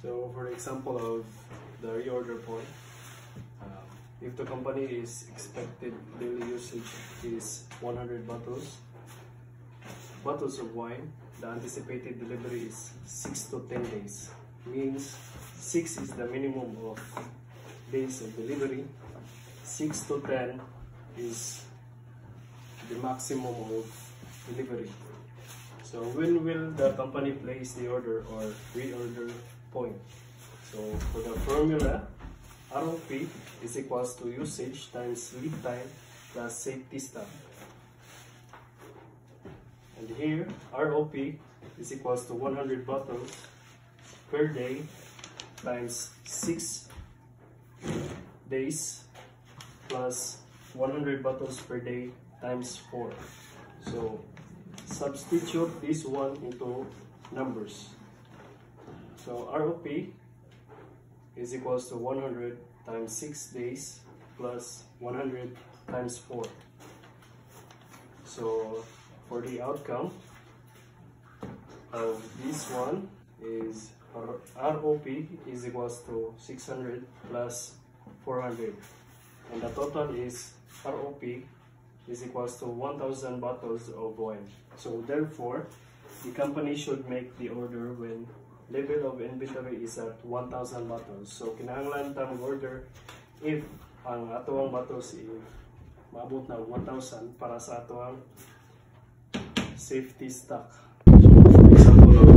So for example of the reorder point, if the company is expected daily usage is 100 bottles of wine, the anticipated delivery is 6 to 10 days. Means 6 is the minimum of days of delivery, 6 to 10 is the maximum of delivery. So when will the company place the order or reorder point? So for the formula, ROP is equals to usage times lead time plus safety stock. And here, ROP is equals to 100 bottles per day times 6 days plus 100 bottles per day times 4. So substitute this one into numbers. So ROP is equals to 100 times 6 days plus 100 times 4. So for the outcome of this one is ROP is equals to 600 plus 400, and the total is ROP is equals to 1,000 bottles of wine. So therefore, the company should make the order when level of inventory is at 1,000 bottles. So kinahanglan ta mag-order if ang atoang bottles maabot na 1,000 para sa atoang safety stock. Example of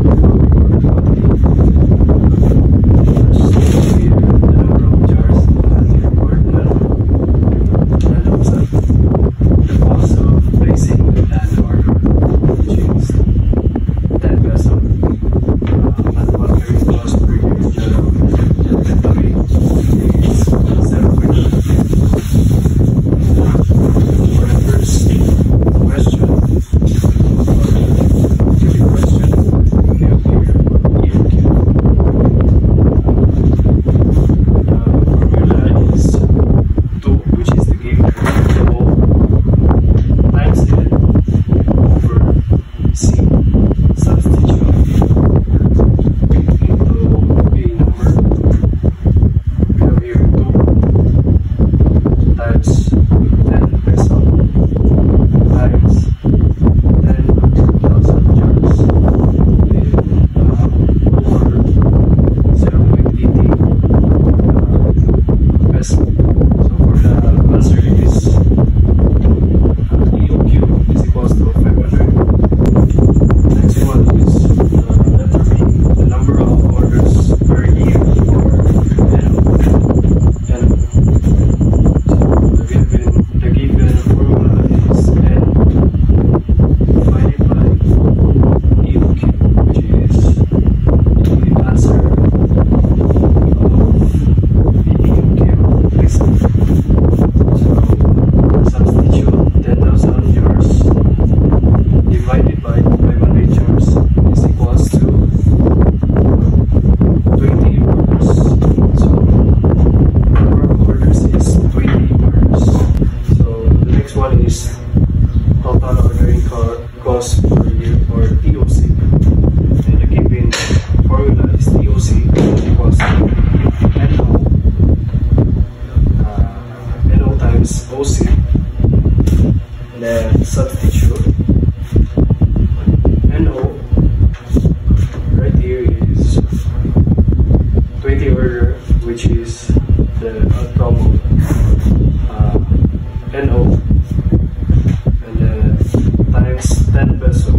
cost per year or TOC, and the given formula is TOC equals NO times OC, and then substitute NO right here is 20 order, which is the outcome of NO, and then times 10 peso.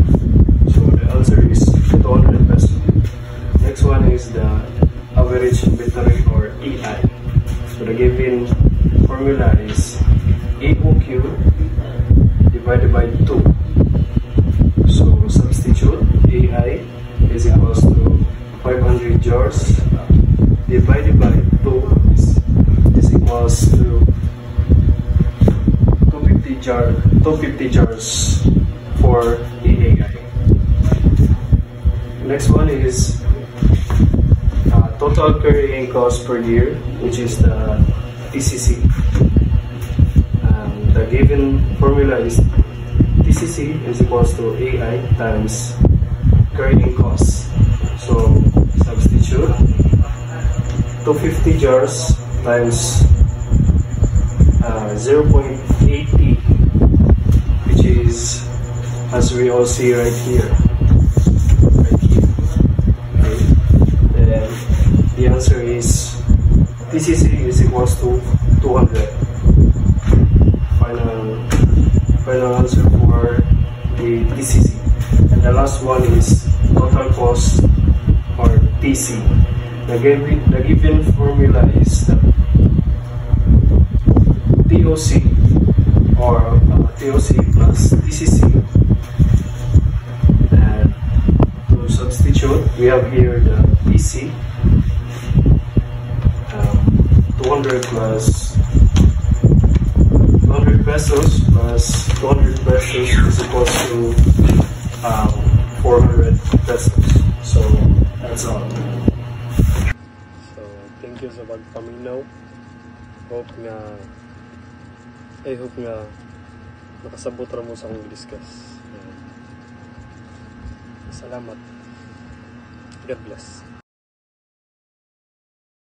So the answer is 200 peso. Next one is the average inventory or EI. So the given formula is AOQ divided by 2. So substitute AI is equals to 500 jars divided by 2 is equals to 250 jars for EAI. Next one is total carrying cost per year, which is the TCC. The given formula is TCC is equals to AI times carrying cost. So substitute 250 jars times 0.80, which is, as we all see right here. Okay. Then the answer is TCC is equals to 200. Final answer for the TCC. And the last one is total cost, or TC. The given formula is the TOC, or TOC plus TCC. And to substitute, we have here the TC, 200 plus 200 pesos plus 200 pesos is equals to 400 pesos. So that's all. So thank you sa pagpaminaw. Hope nga nakasabot ra mo sa akong discuss. Salamat. God bless.